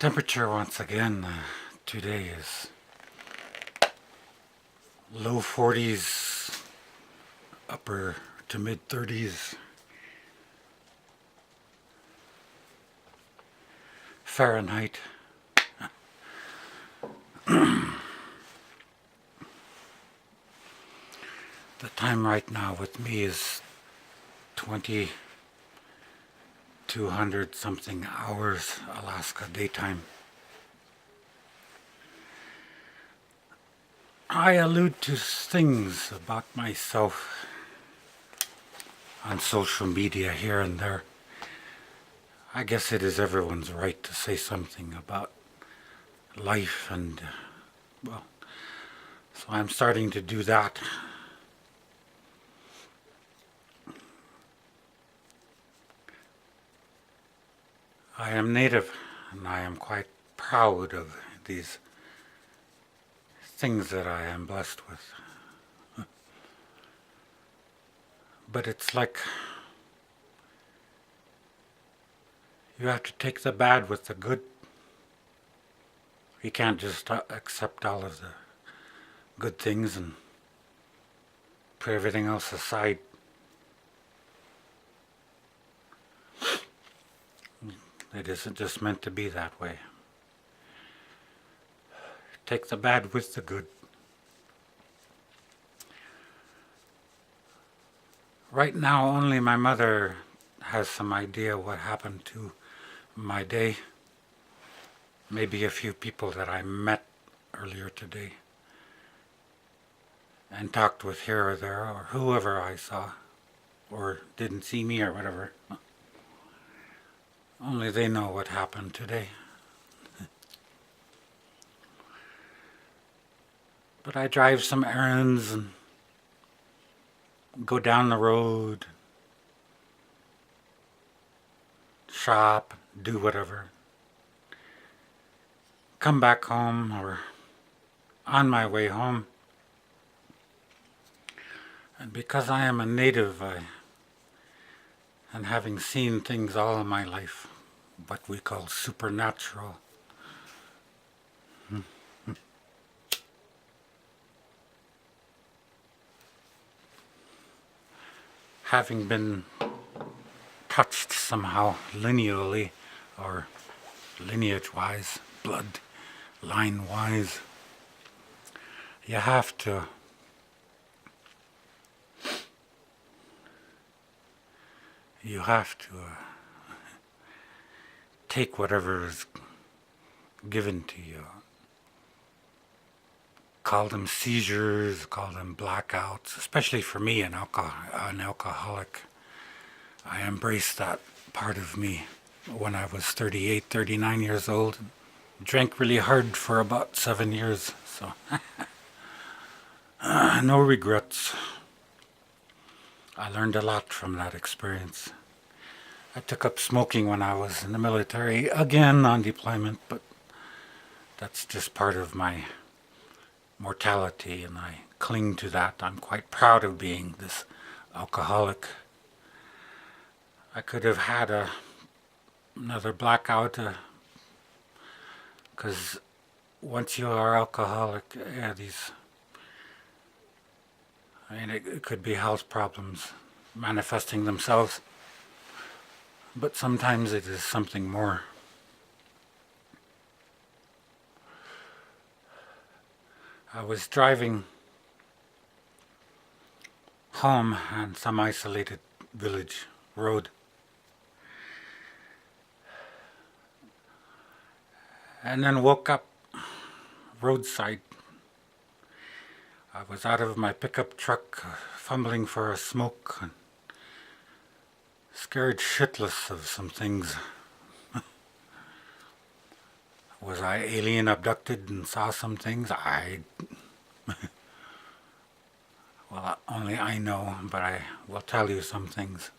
Temperature once again today is low 40s, upper to mid 30s Fahrenheit. The time right now with me is 2200 something hours Alaska daytime. I allude to things about myself on social media here and there. I guess it is everyone's right to say something about life and, well, so I'm starting to do that. I am Native, and I am quite proud of these things that I am blessed with. But it's like you have to take the bad with the good. You can't just accept all of the good things and put everything else aside. It isn't just meant to be that way. Take the bad with the good. Right now, only my mother has some idea what happened to my day. Maybe a few people that I met earlier today and talked with here or there, or whoever I saw, or didn't see me or whatever. Only they know what happened today. But I drive some errands and go down the road, shop, do whatever. Come back home or on my way home. And because I am a native, and having seen things all of my life, what we call supernatural, having been touched somehow lineally or lineage-wise, bloodline-wise, you have to take whatever is given to you. Call them seizures, call them blackouts, especially for me, an alcoholic. I embraced that part of me when I was 38, 39 years old. Drank really hard for about 7 years, so no regrets. I learned a lot from that experience. I took up smoking when I was in the military, again on deployment, but that's just part of my mortality, and I cling to that. I'm quite proud of being this alcoholic. I could have had another blackout, because once you are alcoholic, it could be health problems manifesting themselves, but sometimes it is something more. I was driving home on some isolated village road, and then woke up roadside. I was out of my pickup truck, fumbling for a smoke, and scared shitless of some things. Was I alien abducted and saw some things? Well, only I know, but I will tell you some things.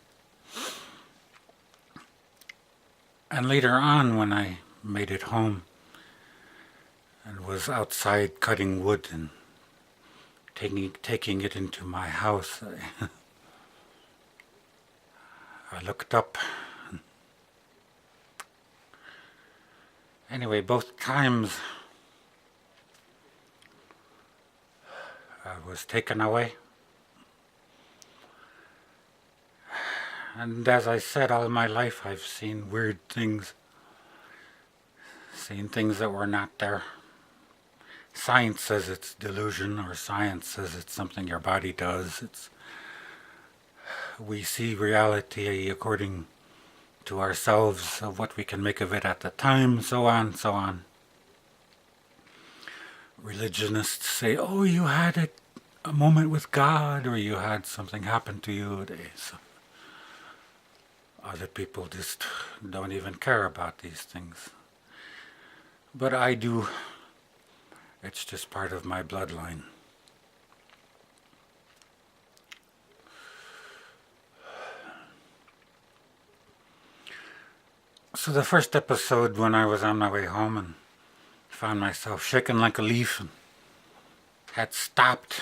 And later on, when I made it home and was outside cutting wood and taking it into my house, I looked up. Anyway, both times I was taken away. And as I said, all my life I've seen weird things, seen things that were not there. Science says it's delusion, or science says it's something your body does. We see reality according to ourselves, of what we can make of it at the time, so on, so on. Religionists say, oh, you had a moment with God, or you had something happen to you. So other people just don't even care about these things. But I do. It's just part of my bloodline. So the first episode, when I was on my way home and found myself shaking like a leaf and had stopped,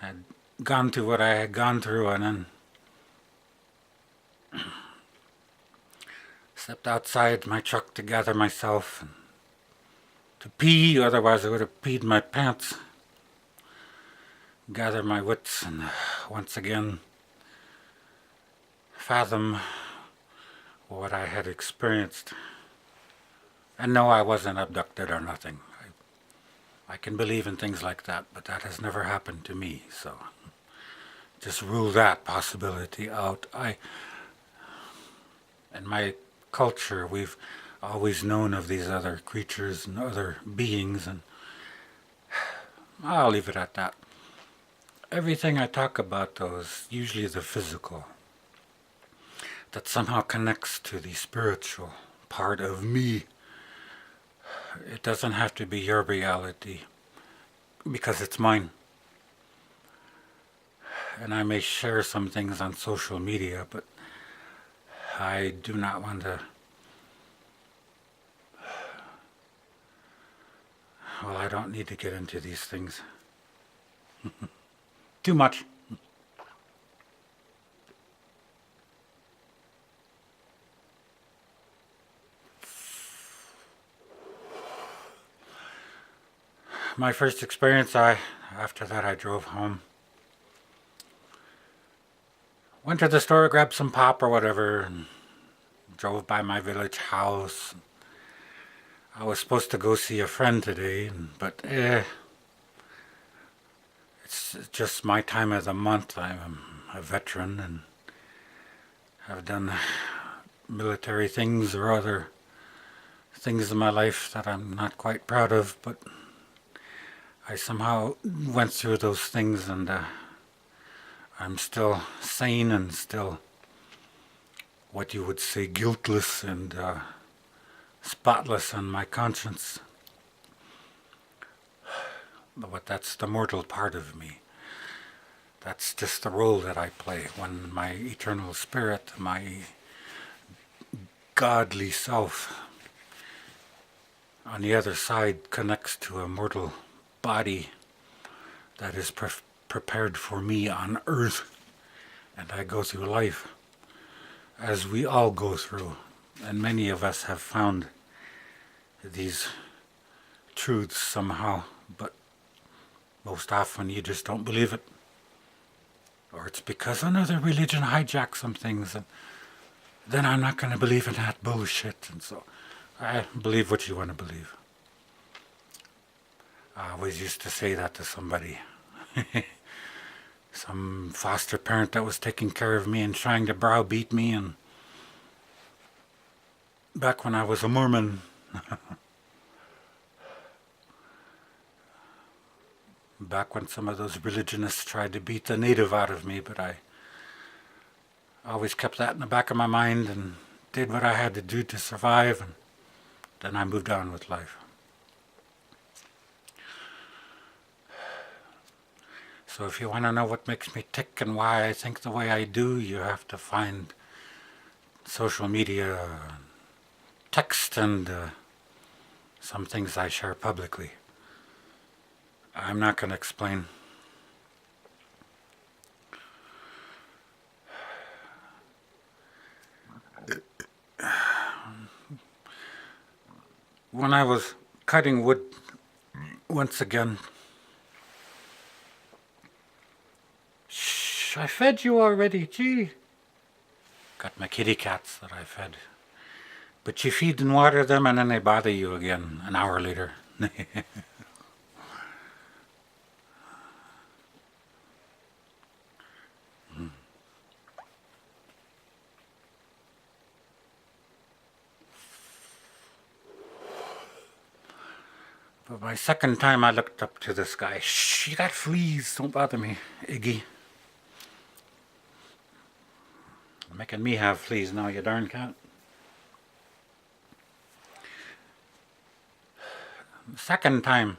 had gone through what I had gone through, and then stepped outside my truck to gather myself and to pee, otherwise I would have peed my pants. Gather my wits and once again fathom what I had experienced. And no, I wasn't abducted or nothing. I can believe in things like that, but that has never happened to me, so just rule that possibility out. In my culture, we've always known of these other creatures and other beings, and I'll leave it at that. Everything I talk about, though, is usually the physical, that somehow connects to the spiritual part of me. It doesn't have to be your reality, because it's mine. And I may share some things on social media, but I do not want to, well, I don't need to get into these things. Too much. My first experience, after that I drove home. Went to the store, grabbed some pop or whatever, and drove by my village house. I was supposed to go see a friend today, but it's just my time of the month. I'm a veteran and have done military things or other things in my life that I'm not quite proud of, but I somehow went through those things, and I'm still sane and still what you would say guiltless and spotless on my conscience. But that's the mortal part of me. That's just the role that I play when my eternal spirit, my godly self on the other side connects to a mortal body that is prepared for me on earth, and I go through life as we all go through, and many of us have found these truths somehow, but most often you just don't believe it, or it's because another religion hijacks some things, and then I'm not going to believe in that bullshit, and so I believe what you want to believe. I always used to say that to somebody. Some foster parent that was taking care of me and trying to browbeat me, and back when I was a Mormon, back when some of those religionists tried to beat the native out of me, but I always kept that in the back of my mind and did what I had to do to survive, and then I moved on with life. So if you want to know what makes me tick and why I think the way I do, you have to find social media, text, and some things I share publicly. I'm not going to explain. I was cutting wood once again. Shh, I fed you already, gee. Got my kitty cats that I fed. But you feed and water them and then they bother you again an hour later. But my second time I looked up to the sky. Shh, you got fleas, don't bother me, Iggy. You're making me have fleas now, you darn cat. The second time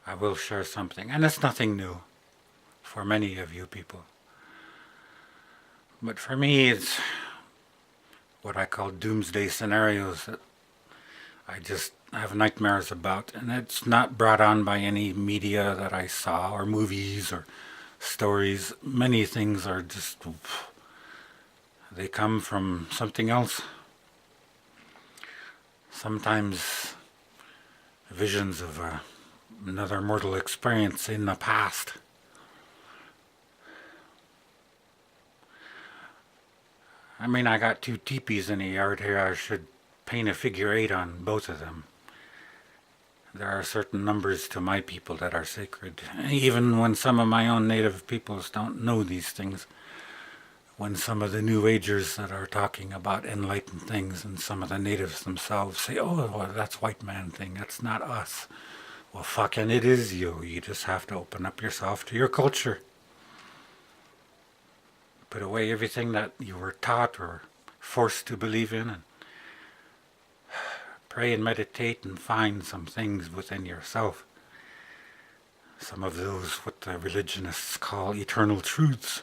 I will share something, and it's nothing new for many of you people. But for me, it's what I call doomsday scenarios that I just have nightmares about, and it's not brought on by any media that I saw, or movies, or stories. Many things are just, they come from something else. Sometimes visions of another mortal experience in the past. I mean, I got 2 tipis in the yard here. I should paint a figure 8 on both of them. There are certain numbers to my people that are sacred. Even when some of my own native peoples don't know these things. When some of the New Agers that are talking about enlightened things and some of the natives themselves say, oh, well, that's white man thing, that's not us. Well, fucking it is you. You just have to open up yourself to your culture. Put away everything that you were taught or forced to believe in, and pray and meditate and find some things within yourself. Some of those, what the religionists call eternal truths.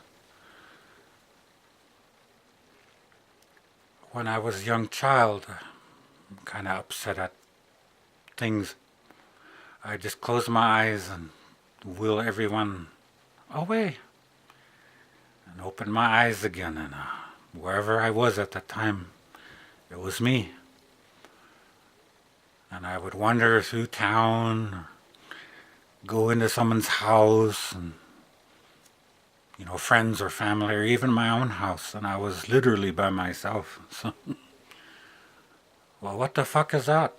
When I was a young child, I'm kind of upset at things. I just close my eyes and will everyone away. And open my eyes again, and wherever I was at the time, it was me. And I would wander through town, or go into someone's house, and friends or family, or even my own house, and I was literally by myself. So, well, what the fuck is that?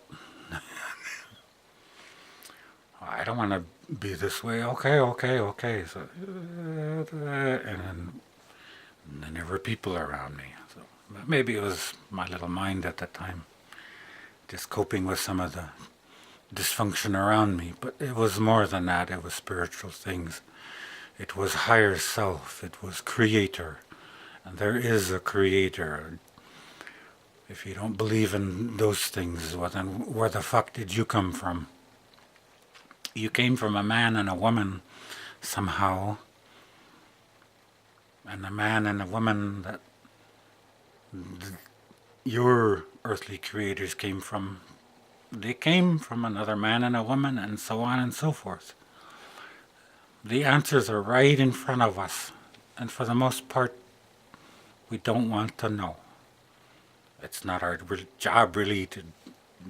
I don't want to be this way. Okay. So, and then there were people around me. So maybe it was my little mind at the time, just coping with some of the dysfunction around me. But it was more than that. It was spiritual things. It was higher self. It was creator. And there is a creator. If you don't believe in those things, well, then where the fuck did you come from? You came from a man and a woman somehow. And the man and the woman that your earthly creators came from, they came from another man and a woman, and so on and so forth. The answers are right in front of us, and for the most part, we don't want to know. It's not our job really to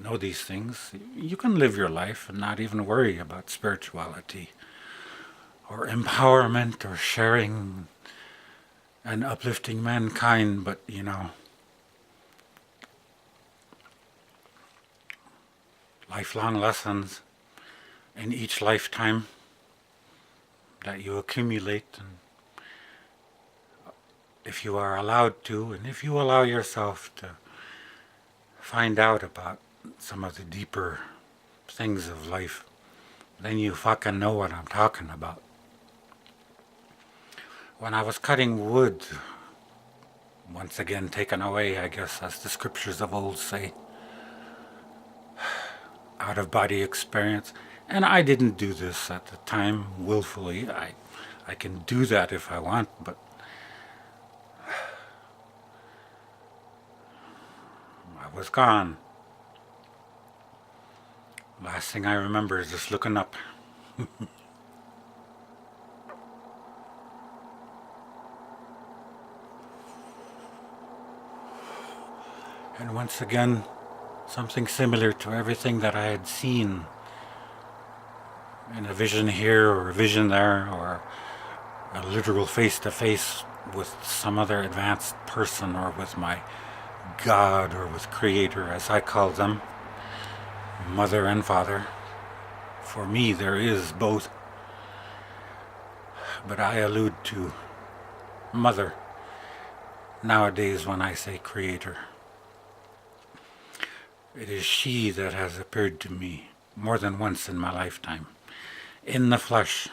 know these things. You can live your life and not even worry about spirituality or empowerment or sharing and uplifting mankind, but lifelong lessons in each lifetime that you accumulate, and if you are allowed to, and if you allow yourself to find out about some of the deeper things of life, then you fucking know what I'm talking about. When I was cutting wood, once again taken away, I guess, as the scriptures of old say, out-of-body experience, and I didn't do this at the time willfully. I can do that if I want, but I was gone. Last thing I remember is just looking up. And once again, something similar to everything that I had seen in a vision here or a vision there, or a literal face-to-face with some other advanced person, or with my God, or with Creator, as I call them, Mother and Father. For me, there is both, but I allude to Mother nowadays when I say Creator. It is she that has appeared to me more than once in my lifetime, in the flesh,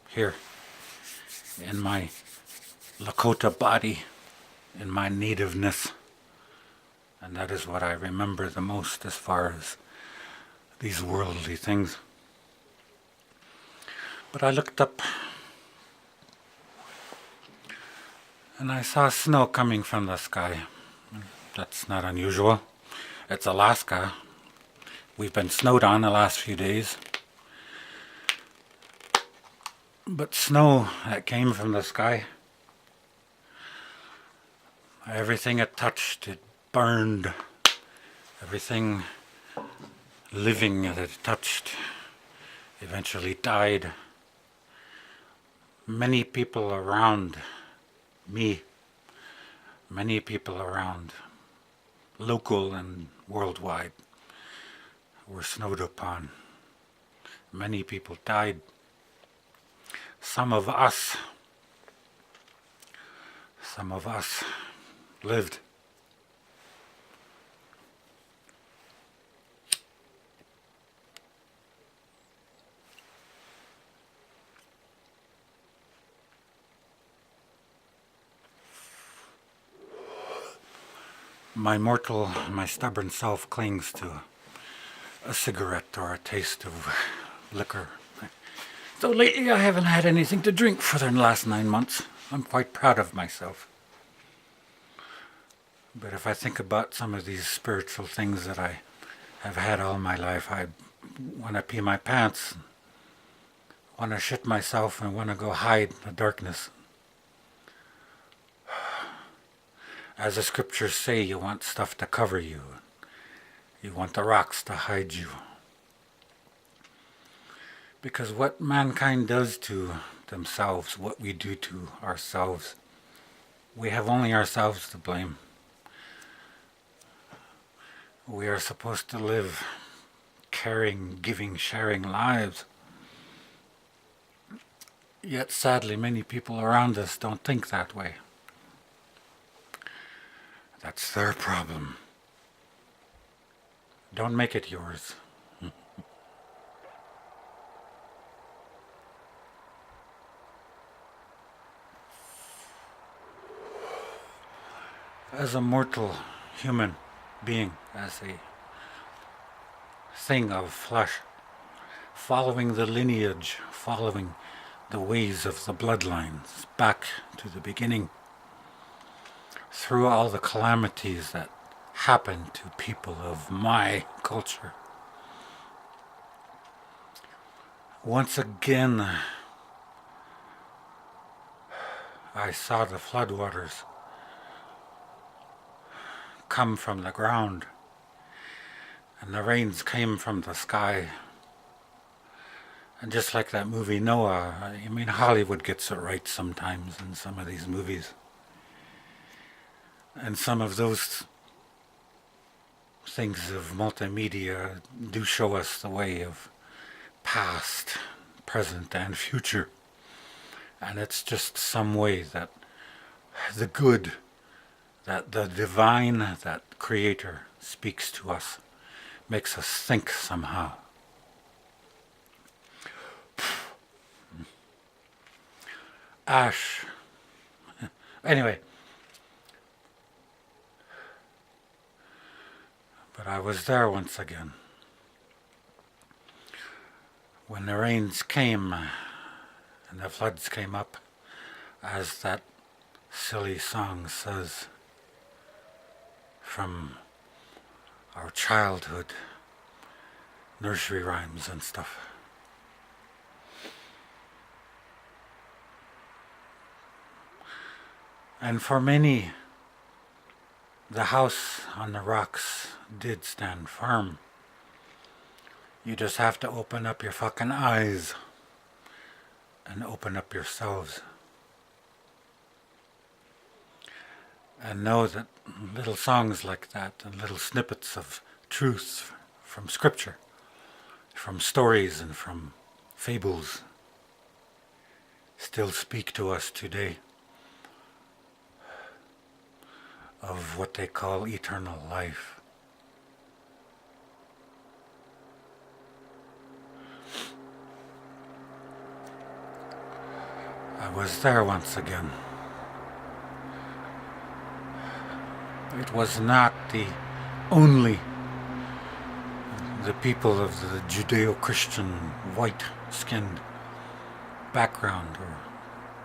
here, in my Lakota body, in my nativeness. And that is what I remember the most as far as these worldly things. But I looked up and I saw snow coming from the sky. That's not unusual. It's Alaska. We've been snowed on the last few days. But snow that came from the sky, everything it touched, it burned. Everything living that it touched eventually died. Many people around me, many people around, local and worldwide, were snowed upon. Many people died. Some of us lived. My stubborn self clings to a cigarette or a taste of liquor. So lately I haven't had anything to drink for the last 9 months. I'm quite proud of myself. But if I think about some of these spiritual things that I have had all my life, I want to pee my pants, want to shit myself, and want to go hide in the darkness. As the scriptures say, you want stuff to cover you. You want the rocks to hide you. Because what mankind does to themselves, what we do to ourselves, we have only ourselves to blame. We are supposed to live caring, giving, sharing lives. Yet sadly, many people around us don't think that way. That's their problem. Don't make it yours. As a mortal human being, as a thing of flesh, following the lineage, following the ways of the bloodlines back to the beginning, through all the calamities that happen to people of my culture. Once again, I saw the floodwaters come from the ground, and the rains came from the sky. And just like that movie Noah, I mean, Hollywood gets it right sometimes in some of these movies. And some of those things of multimedia do show us the way of past, present, and future. And it's just some way that the good, that the divine, that Creator speaks to us, makes us think somehow. Ash. Anyway. But I was there once again. When the rains came and the floods came up, as that silly song says, from our childhood, nursery rhymes and stuff. And for many The house on the rocks did stand firm. You just have to open up your fucking eyes and open up yourselves. And know that little songs like that and little snippets of truth from scripture, from stories and from fables still speak to us today of what they call eternal life. I was there once again. It was not only the people of the Judeo-Christian white-skinned background or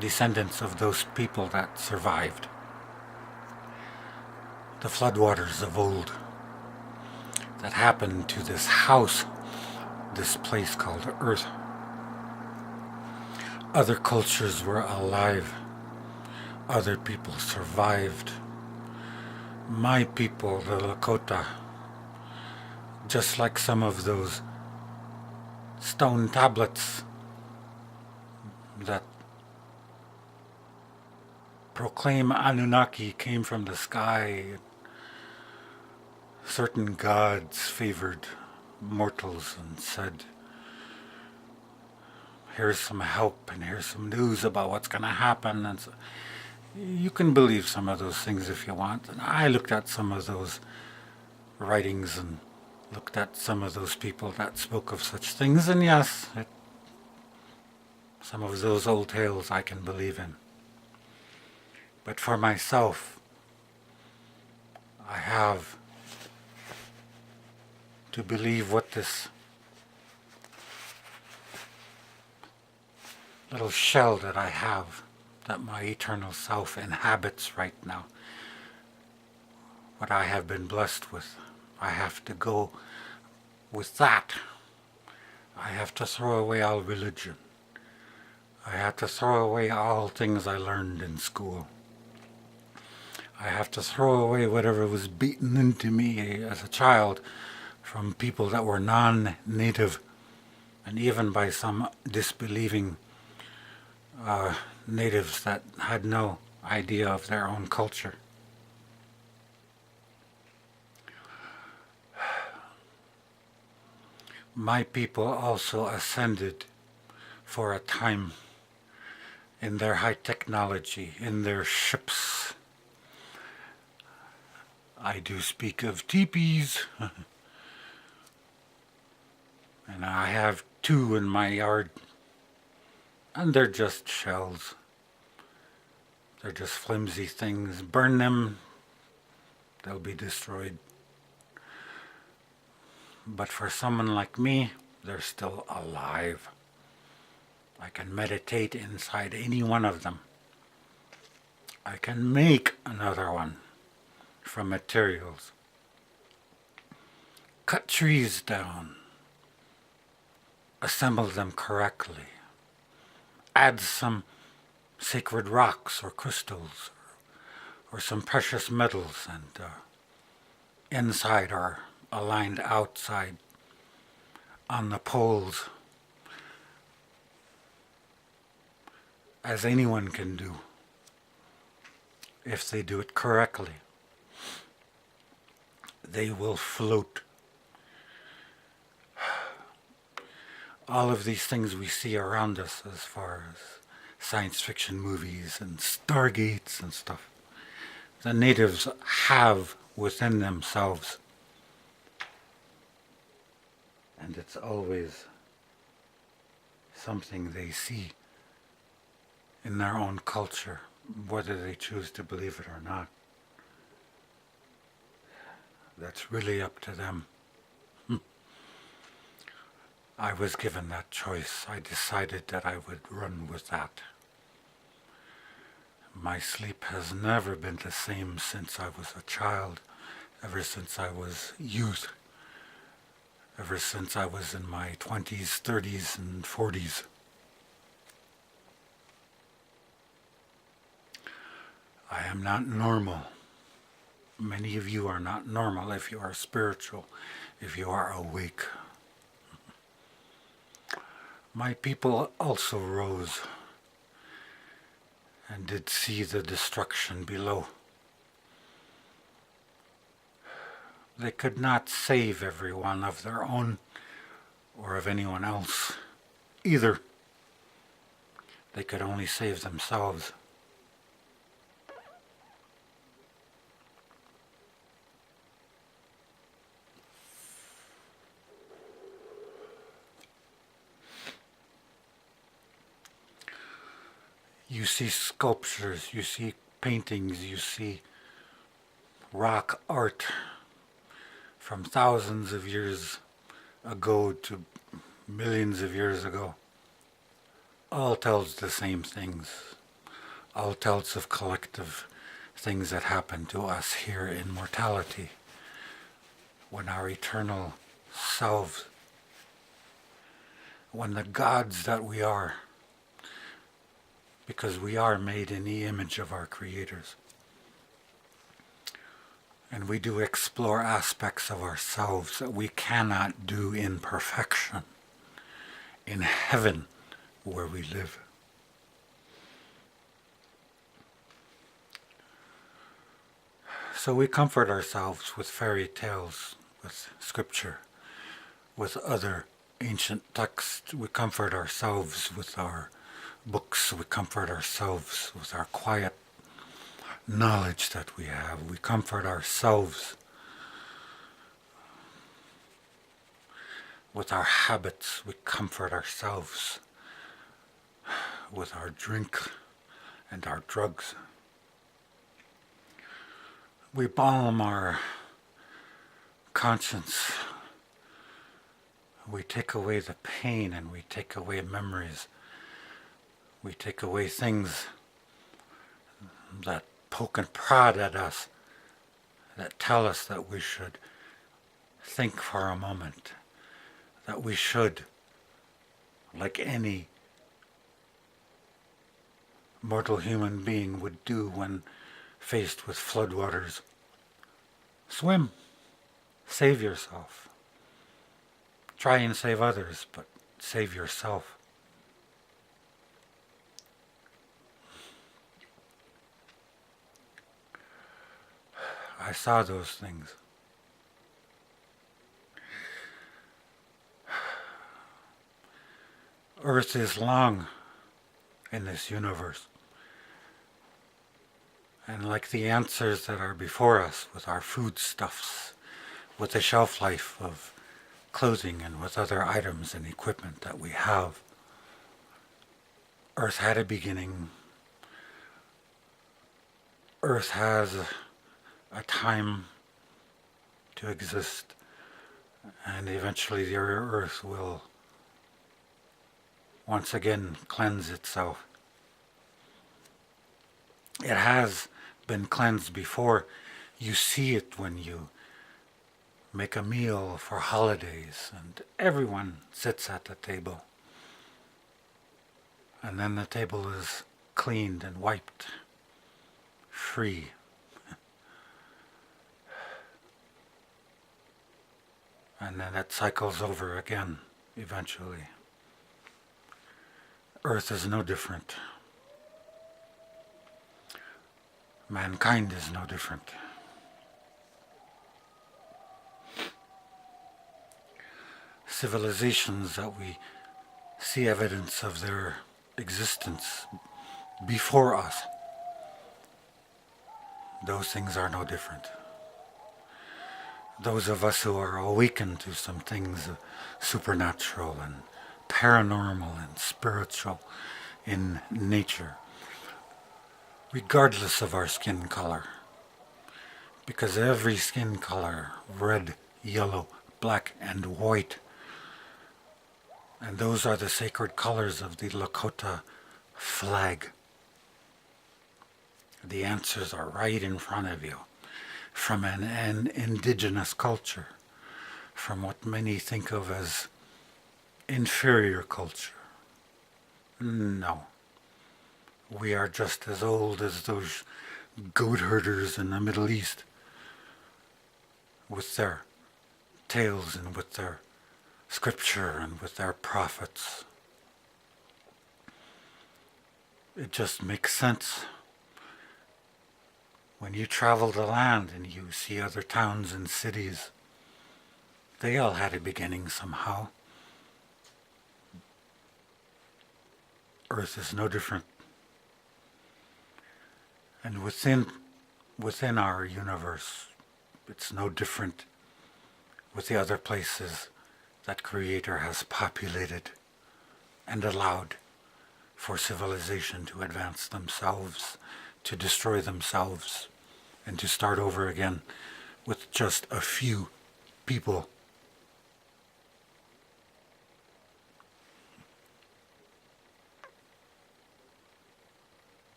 descendants of those people that survived the floodwaters of old that happened to this house, this place called Earth. Other cultures were alive. Other people survived. My people, the Lakota, just like some of those stone tablets that proclaim Anunnaki came from the sky, certain gods favored mortals and said, here's some help and here's some news about what's going to happen. And so, you can believe some of those things if you want. And I looked at some of those writings and looked at some of those people that spoke of such things, and yes, some of those old tales I can believe in. But for myself, I have to believe what this little shell that I have, that my eternal self inhabits right now, what I have been blessed with. I have to go with that. I have to throw away all religion. I have to throw away all things I learned in school. I have to throw away whatever was beaten into me as a child from people that were non-native, and even by some disbelieving natives that had no idea of their own culture. My people also ascended for a time in their high technology, in their ships. I do speak of tipis, and I have 2 in my yard, and they're just shells. They're just flimsy things. Burn them, they'll be destroyed. But for someone like me, they're still alive. I can meditate inside any one of them. I can make another one from materials. Cut trees down. Assemble them correctly. Add some sacred rocks or crystals or some precious metals, and inside or aligned outside on the poles, as anyone can do if they do it correctly. They will float. All of these things we see around us as far as science fiction movies and stargates and stuff, the natives have within themselves. And it's always something they see in their own culture, whether they choose to believe it or not. That's really up to them. I was given that choice. I decided that I would run with that. My sleep has never been the same since I was a child, ever since I was youth, ever since I was in my 20s, 30s, and 40s. I am not normal. Many of you are not normal if you are spiritual, if you are awake. My people also rose and did see the destruction below. They could not save everyone of their own or of anyone else either. They could only save themselves. You see sculptures, you see paintings, you see rock art from thousands of years ago to millions of years ago. All tells the same things. All tells of collective things that happen to us here in mortality, when our eternal selves, when the gods that we are, because we are made in the image of our creators. And we do explore aspects of ourselves that we cannot do in perfection in heaven where we live. So we comfort ourselves with fairy tales, with scripture, with other ancient texts. We comfort ourselves with our books. We comfort ourselves with our quiet knowledge that we have. We comfort ourselves with our habits. We comfort ourselves with our drink and our drugs. We balm our conscience. We take away the pain and we take away memories. We take away things that poke and prod at us, that tell us that we should think for a moment, that we should, like any mortal human being would do when faced with floodwaters, swim, save yourself. Try and save others, but save yourself. I saw those things. Earth is long in this universe. And like the answers that are before us with our foodstuffs, with the shelf life of clothing and with other items and equipment that we have, Earth had a beginning. Earth has a time to exist, and eventually the Earth will once again cleanse itself. It has been cleansed before. You see it when you make a meal for holidays and everyone sits at the table. And then the table is cleaned and wiped free. And then it cycles over again eventually. Earth is no different. Mankind is no different. Civilizations that we see evidence of their existence before us, those things are no different. Those of us who are awakened to some things supernatural and paranormal and spiritual in nature, regardless of our skin color, because every skin color, red, yellow, black, and white, and those are the sacred colors of the Lakota flag. The answers are right in front of you, from an indigenous culture, from what many think of as inferior culture. No. We are just as old as those goat herders in the Middle East with their tales and with their scripture and with their prophets. It just makes sense. When you travel the land and you see other towns and cities, they all had a beginning somehow. Earth is no different. And within our universe, it's no different with the other places that Creator has populated and allowed for civilization to advance themselves, to destroy themselves, and to start over again with just a few people.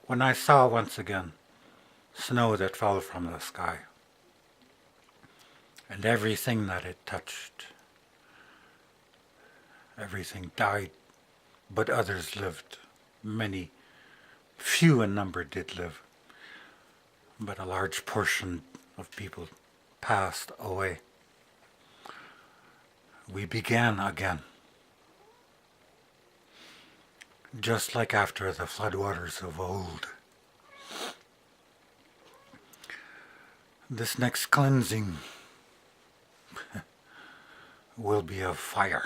When I saw once again snow that fell from the sky, and everything that it touched, everything died, but others lived. Many, few in number did live, but a large portion of people passed away. We began again. Just like after the floodwaters of old. This next cleansing will be of fire.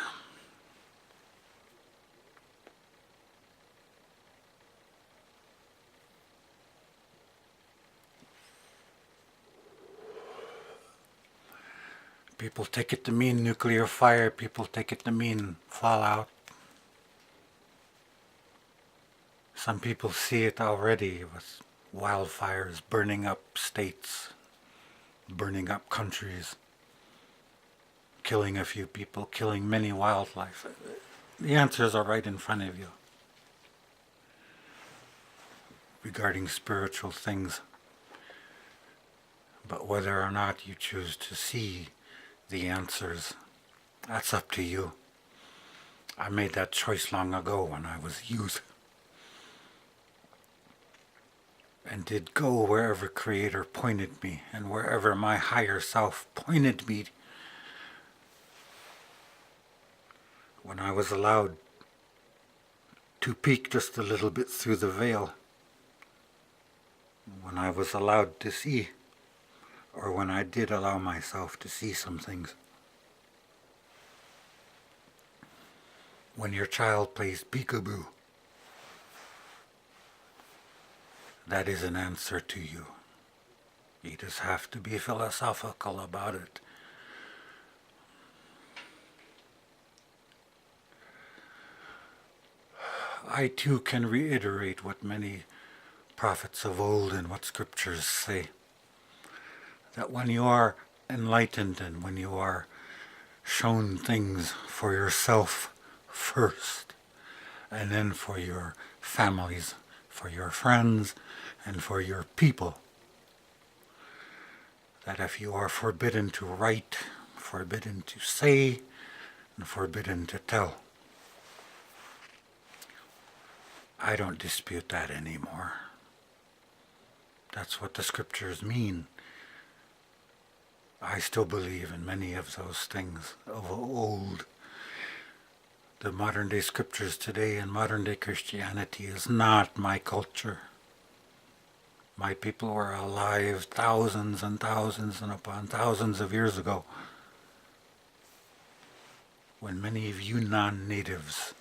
People take it to mean nuclear fire, people take it to mean fallout. Some people see it already with wildfires burning up states, burning up countries, killing a few people, killing many wildlife. The answers are right in front of you regarding spiritual things. But whether or not you choose to see the answers, that's up to you. I made that choice long ago when I was youth. And did go wherever Creator pointed me and wherever my higher self pointed me. When I was allowed to peek just a little bit through the veil, when I was allowed to see, or when I did allow myself to see some things. When your child plays peekaboo, that is an answer to you. You just have to be philosophical about it. I too can reiterate what many prophets of old and what scriptures say. That when you are enlightened and when you are shown things for yourself first, and then for your families, for your friends, and for your people, that if you are forbidden to write, forbidden to say, and forbidden to tell, I don't dispute that anymore. That's what the scriptures mean. I still believe in many of those things of old. The modern day scriptures today and modern day Christianity is not my culture. My people were alive thousands and thousands and upon thousands of years ago, when many of you non-natives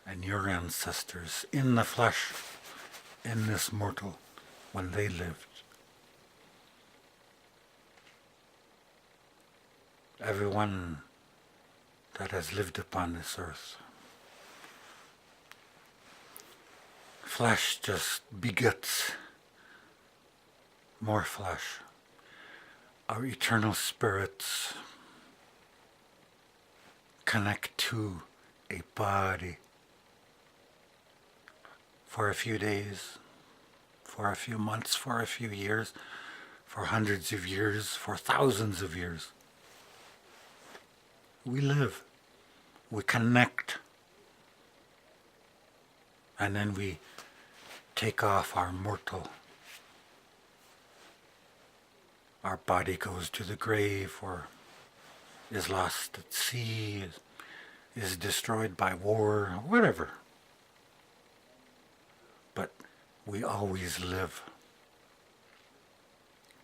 and your ancestors in the flesh, in this mortal, when they lived. Everyone that has lived upon this earth. Flesh just begets more flesh. Our eternal spirits connect to a body for a few days, for a few months, for a few years, for hundreds of years, for thousands of years. We live, we connect, and then we take off our body goes to the grave or is lost at sea, is destroyed by war, whatever. But we always live.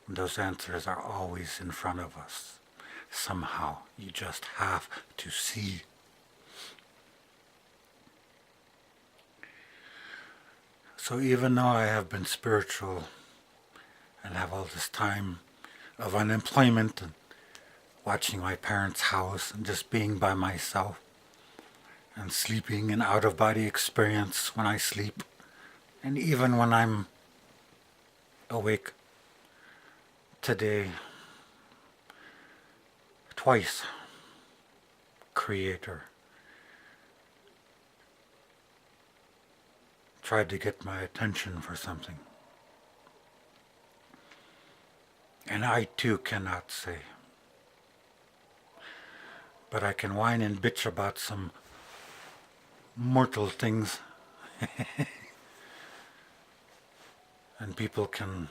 Those answers are always in front of us. Somehow, you just have to see. So even though I have been spiritual and have all this time of unemployment and watching my parents' house and just being by myself and sleeping an out-of-body experience when I sleep and even when I'm awake, today, twice, Creator tried to get my attention for something. And I too cannot say. But I can whine and bitch about some mortal things. And people can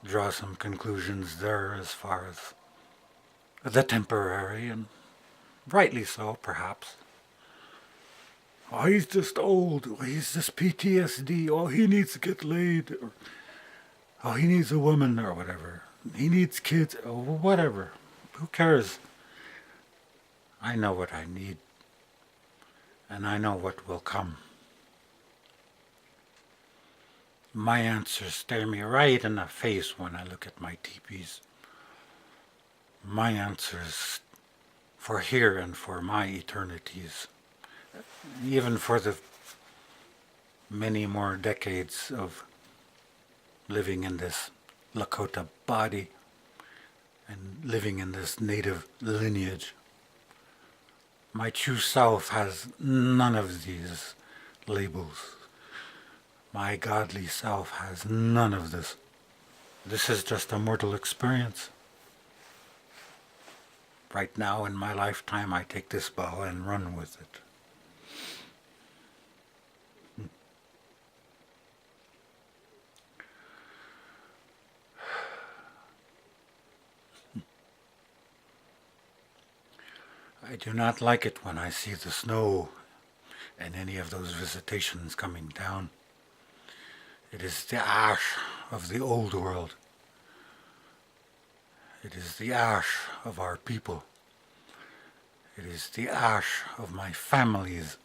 draw some conclusions there as far as the temporary, and rightly so, perhaps. Oh, he's just old. Oh, he's just PTSD. Oh, he needs to get laid. Or, oh, he needs a woman or whatever. He needs kids. Oh, whatever. Who cares? I know what I need. And I know what will come. My answers stare me right in the face when I look at my tipis. My answers for here and for my eternities, even for the many more decades of living in this Lakota body and living in this native lineage. My true self has none of these labels. My godly self has none of this. This is just a mortal experience. Right now in my lifetime, I take this bow and run with it. I do not like it when I see the snow and any of those visitations coming down. It is the ash of the old world. It is the ash of our people. It is the ash of my families,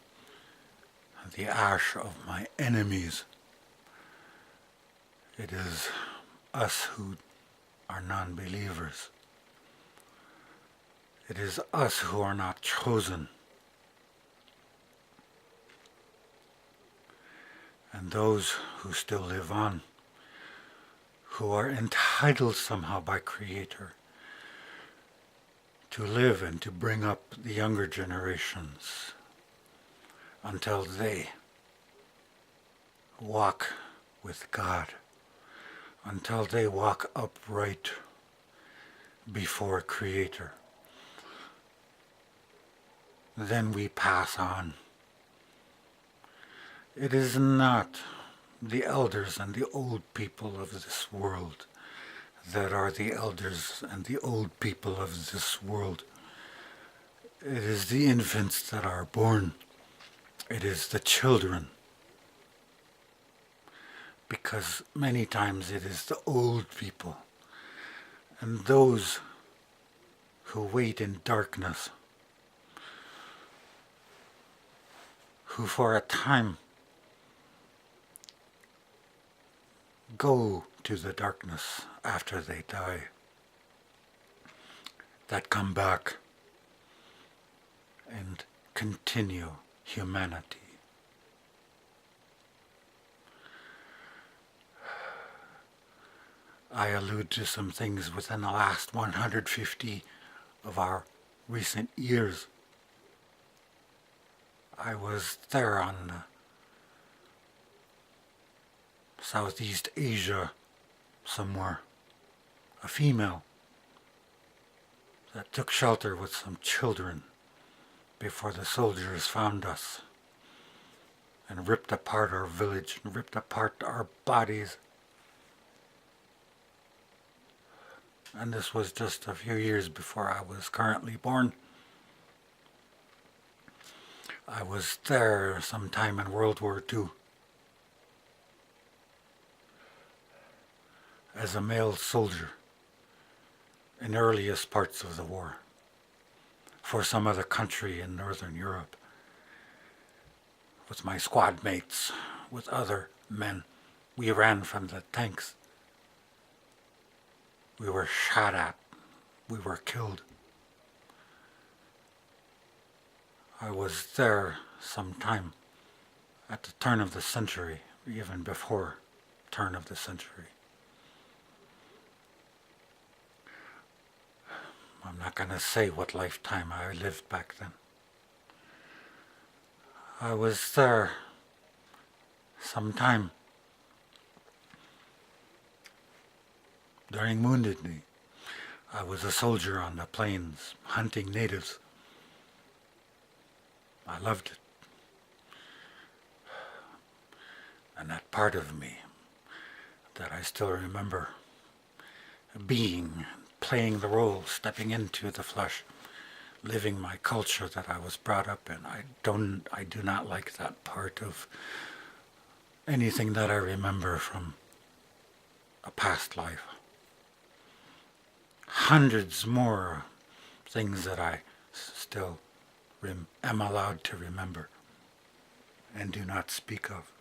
the ash of my enemies. It is us who are non-believers. It is us who are not chosen. And those who still live on, who are entitled somehow by Creator to live and to bring up the younger generations until they walk with God, until they walk upright before Creator. Then we pass on. It is not the elders and the old people of this world that are the elders and the old people of this world. It is the infants that are born. It is the children. Because many times it is the old people and those who wait in darkness, who for a time go to the darkness after they die, that come back and continue humanity. I allude to some things within the last 150 of our recent years. I was there on Southeast Asia somewhere, a female that took shelter with some children before the soldiers found us and ripped apart our village and ripped apart our bodies. And this was just a few years before I was currently born. I was there sometime in World War II as a male soldier in the earliest parts of the war for some other country in Northern Europe with my squad mates, with other men. We ran from the tanks. We were shot at. We were killed. I was there sometime at the turn of the century, even before turn of the century. I'm not going to say what lifetime I lived back then. I was there sometime during Wounded Knee. I was a soldier on the plains, hunting natives. I loved it. And that part of me that I still remember being, playing the role, stepping into the flesh, living my culture that I was brought up in. I do not like that part of anything that I remember from a past life. Hundreds more things that I still am allowed to remember and do not speak of.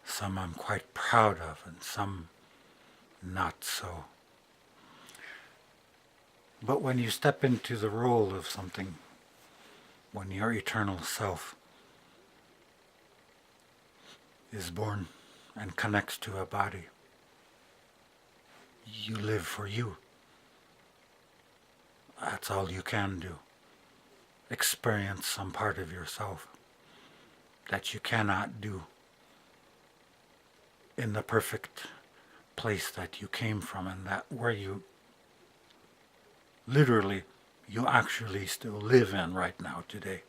Some I'm quite proud of and some not so. But when you step into the role of something, when your eternal self is born and connects to a body, you live for you. That's all you can do. Experience some part of yourself that you cannot do in the perfect place that you came from, and that where you literally, you actually still live in right now today.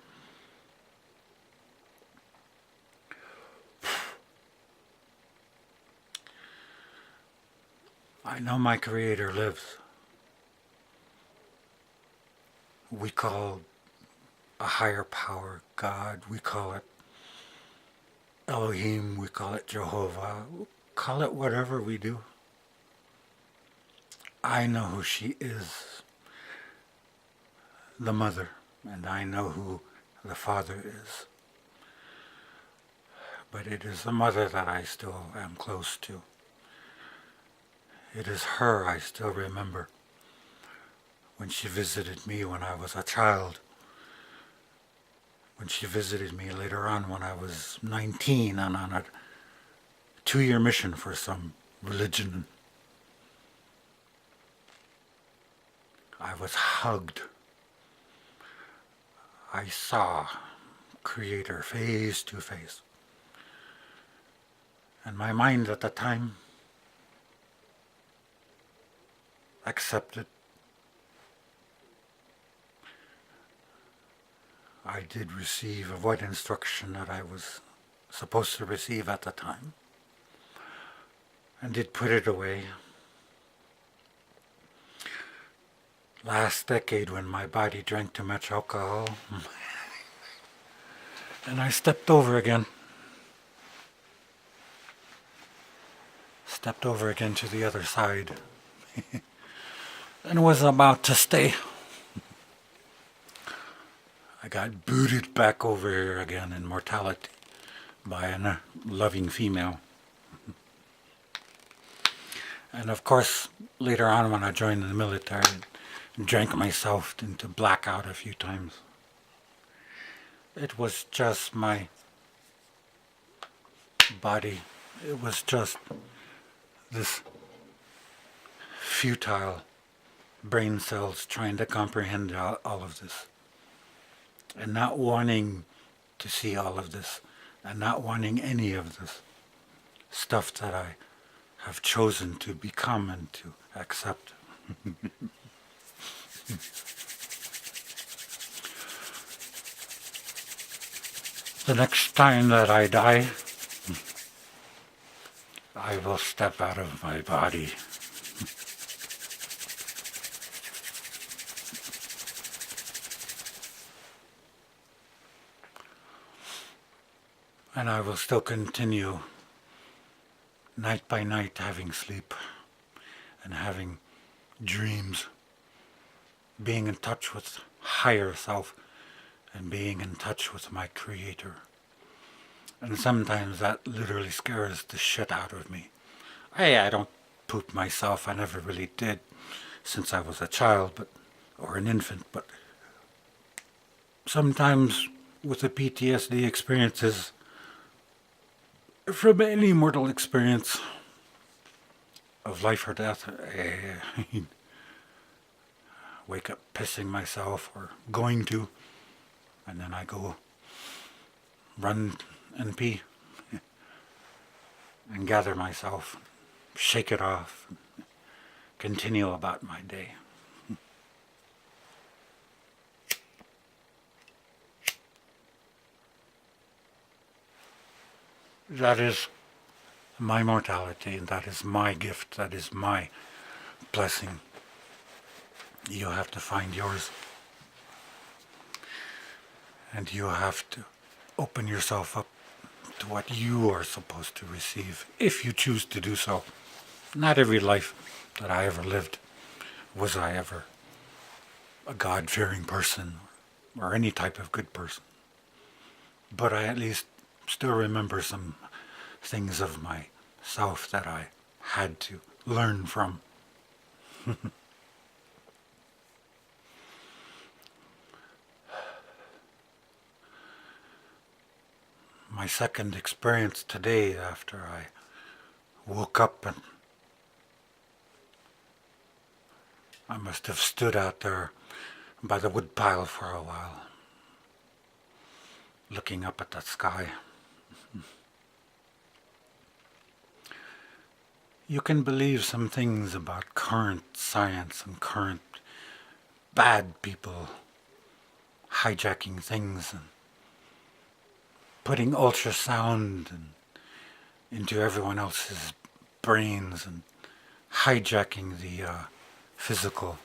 I know my Creator lives. We call a higher power God, we call it Elohim, we call it Jehovah, call it whatever we do. I know who she is, the mother, and I know who the father is. But it is the mother that I still am close to. It is her I still remember when she visited me when I was a child. When she visited me later on when I was 19 and on a 2-year mission for some religion. I was hugged. I saw Creator face to face. And my mind at the time accepted. I did receive a void instruction that I was supposed to receive at the time, and did put it away. Last decade, when my body drank too much alcohol, and I stepped over again. Stepped over again to the other side, and was about to stay. I got booted back over here again in mortality by a loving female. And of course, later on when I joined the military, I drank myself into blackout a few times. It was just my body. It was just this futile brain cells trying to comprehend all of this. And not wanting to see all of this, and not wanting any of this stuff that I have chosen to become and to accept. The next time that I die, I will step out of my body. And I will still continue night by night having sleep and having dreams, being in touch with higher self and being in touch with my creator. And sometimes that literally scares the shit out of me. I don't poop myself, I never really did since I was a child or an infant, but sometimes with the PTSD experiences from any mortal experience of life or death, I wake up pissing myself or going to, and then I go run and pee and gather myself, shake it off, continue about my day. That is my mortality, and that is my gift, that is my blessing. You have to find yours. And you have to open yourself up to what you are supposed to receive, if you choose to do so. Not every life that I ever lived was I ever a God-fearing person or any type of good person. But I at least still remember some things of myself that I had to learn from. My second experience today after I woke up, and I must have stood out there by the woodpile for a while, looking up at the sky. You can believe some things about current science and current bad people hijacking things and putting ultrasound into everyone else's brains and hijacking the physical,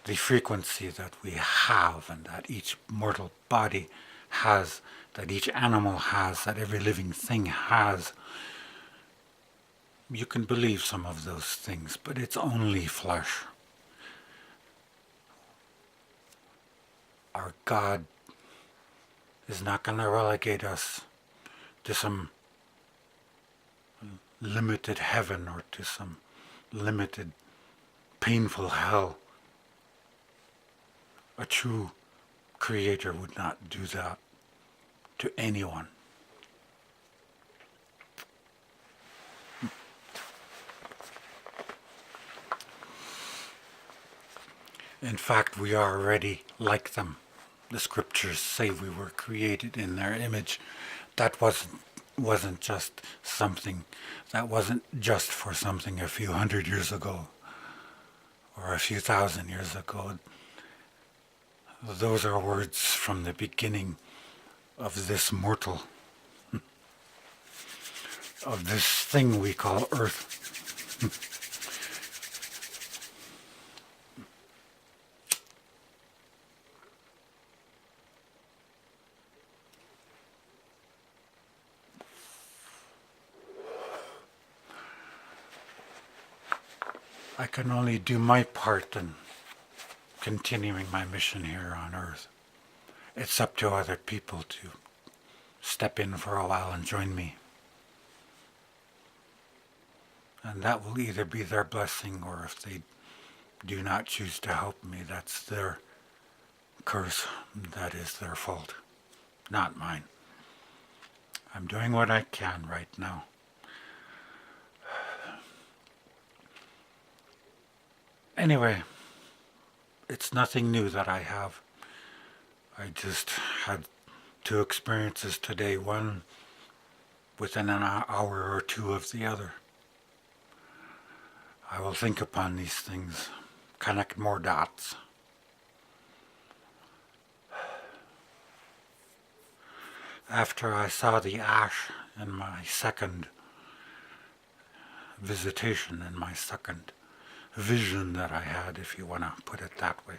the frequency that we have and that each mortal body has, that each animal has, that every living thing has. You can believe some of those things, but it's only flesh. Our God is not going to relegate us to some limited heaven or to some limited painful hell. A true creator would not do that to anyone. In fact, we are already like them. The scriptures say we were created in their image. That wasn't just something, that wasn't just for something a few hundred years ago or a few thousand years ago. Those are words from the beginning of this mortal, of this thing we call Earth. I can only do my part in continuing my mission here on Earth. It's up to other people to step in for a while and join me. And that will either be their blessing, or if they do not choose to help me, that's their curse. That is their fault, not mine. I'm doing what I can right now. Anyway, it's nothing new that I have. I just had two experiences today, one within an hour or two of the other. I will think upon these things, connect more dots. after I saw the ash in my second visitation, in my second vision that I had, if you want to put it that way.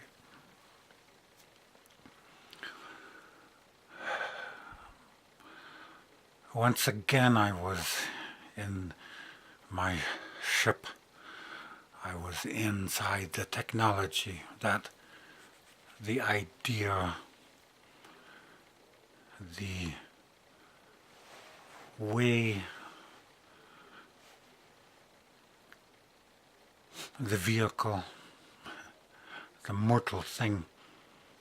Once again, I was in my ship. I was inside the technology, that the idea, the way, the vehicle, the mortal thing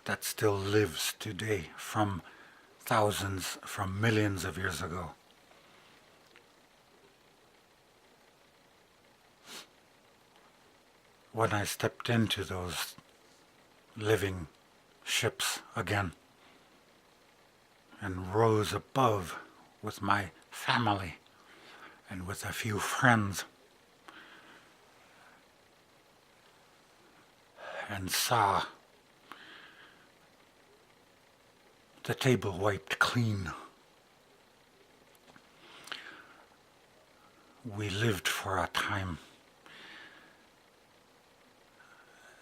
that still lives today from thousands, from millions of years ago. When I stepped into those living ships again and rose above with my family and with a few friends and saw the table wiped clean. We lived for a time,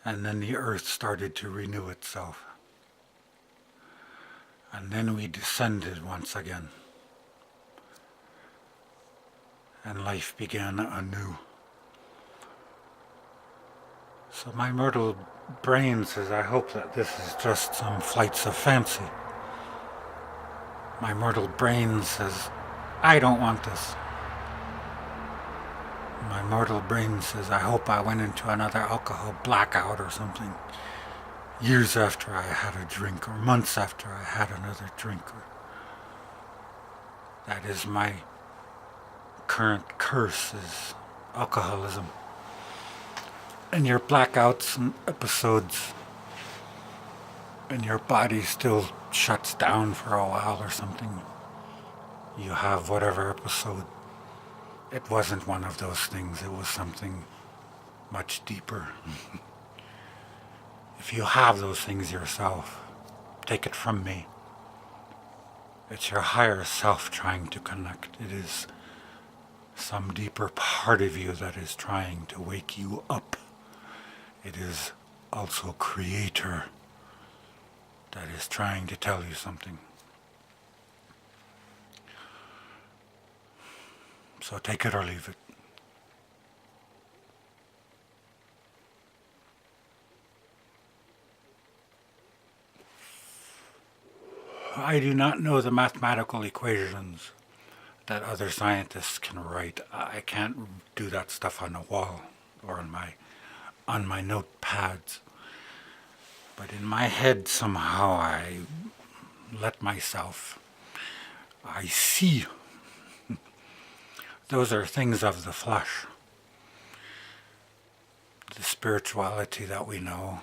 and then the earth started to renew itself. And then we descended once again, and life began anew. So my mortal brain says, I hope that this is just some flights of fancy. My mortal brain says, I don't want this. My mortal brain says, I hope I went into another alcohol blackout or something, years after I had a drink, or months after I had another drink. That is my current curse, is alcoholism. And your blackouts and episodes, and your body still shuts down for a while or something. You have whatever episode. It wasn't one of those things. It was something much deeper. If you have those things yourself, take it from me. It's your higher self trying to connect. It is some deeper part of you that is trying to wake you up. It is also Creator that is trying to tell you something. So take it or leave it. I do not know the mathematical equations that other scientists can write. I can't do that stuff on a wall or on my notepads. But in my head somehow I let myself, I see. Those are things of the flesh. The spirituality that we know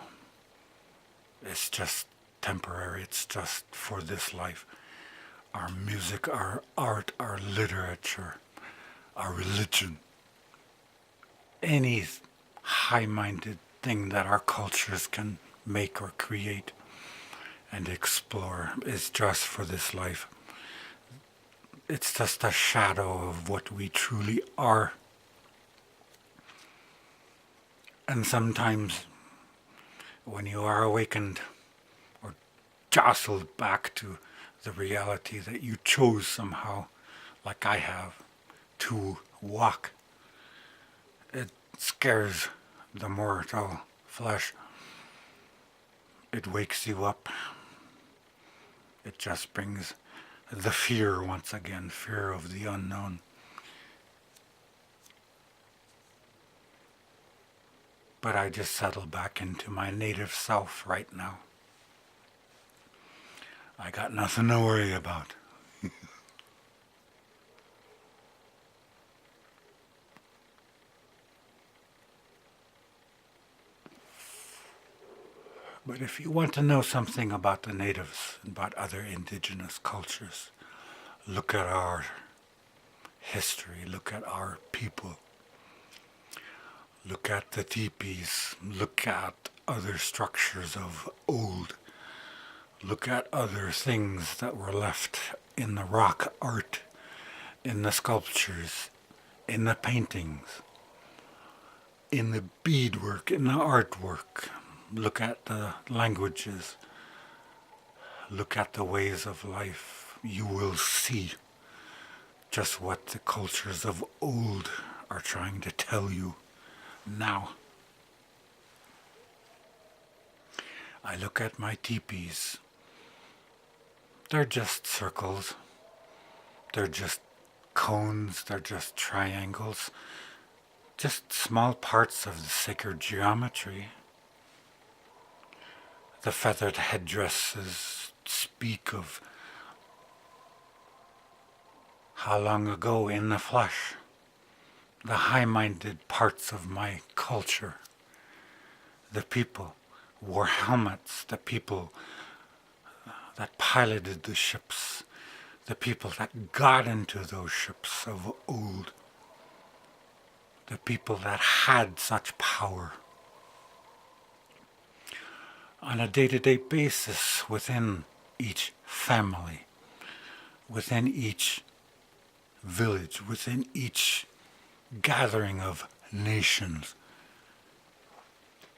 is just temporary. It's just for this life. Our music, our art, our literature, our religion, any high-minded thing that our cultures can make or create and explore is just for this life. It's just a shadow of what we truly are. And sometimes when you are awakened or jostled back to the reality that you chose somehow, like I have, to walk, it scares the mortal flesh. It wakes you up. It just brings the fear once again, fear of the unknown. But I just settle back into my native self right now. I got nothing to worry about. But if you want to know something about the natives, about other indigenous cultures, look at our history, look at our people. Look at the tipis, look at other structures of old, look at other things that were left in the rock art, in the sculptures, in the paintings, in the beadwork, in the artwork. Look at the languages. Look at the ways of life. You will see just what the cultures of old are trying to tell you now. I look at my tipis. They're just circles. They're just cones. They're just triangles. Just small parts of the sacred geometry. The feathered headdresses speak of how long ago in the flesh, the high-minded parts of my culture, the people wore helmets, the people that piloted the ships, the people that got into those ships of old, the people that had such power. On a day-to-day basis within each family, within each village, within each gathering of nations,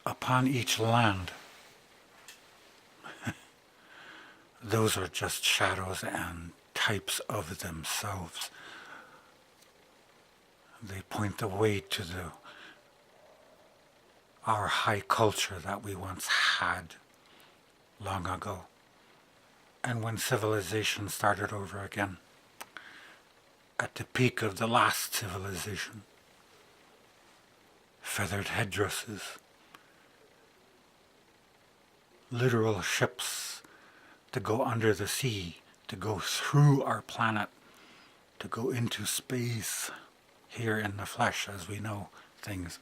upon each land, those are just shadows and types of themselves. They point the way to our high culture that we once had long ago. And when civilization started over again, at the peak of the last civilization, feathered headdresses, literal ships to go under the sea, to go through our planet, to go into space, here in the flesh as we know things.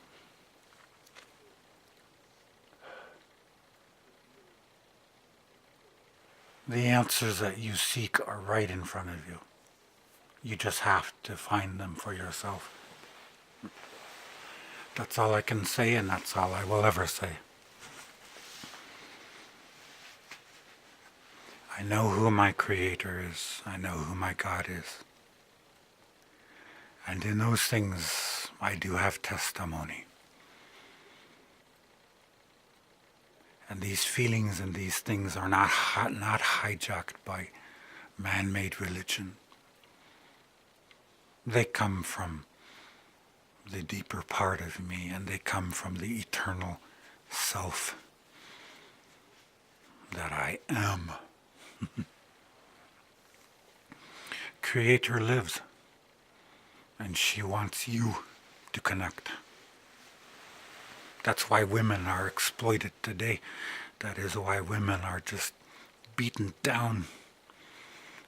The answers that you seek are right in front of you. You just have to find them for yourself. That's all I can say, and that's all I will ever say. I know who my Creator is. I know who my God is. And in those things, I do have testimony. And these feelings and these things are not hijacked by man-made religion. They come from the deeper part of me, and they come from the eternal self that I am. Creator lives, and she wants you to connect. That's why women are exploited today. That is why women are just beaten down.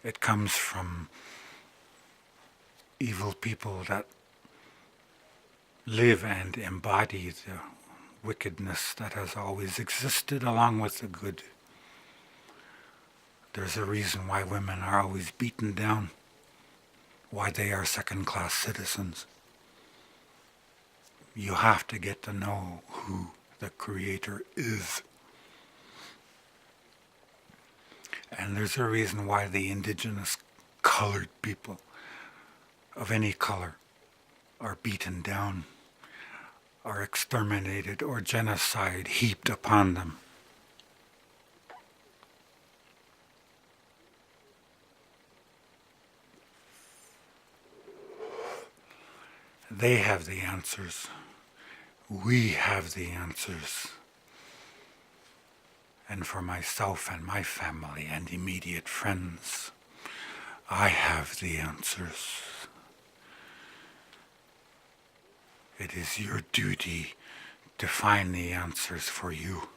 It comes from evil people that live and embody the wickedness that has always existed along with the good. There's a reason why women are always beaten down, why they are second-class citizens. You have to get to know who the Creator is. And there's a reason why the indigenous colored people of any color are beaten down, are exterminated, or genocide heaped upon them. They have the answers. We have the answers. And for myself and my family and immediate friends, I have the answers. It is your duty to find the answers for you.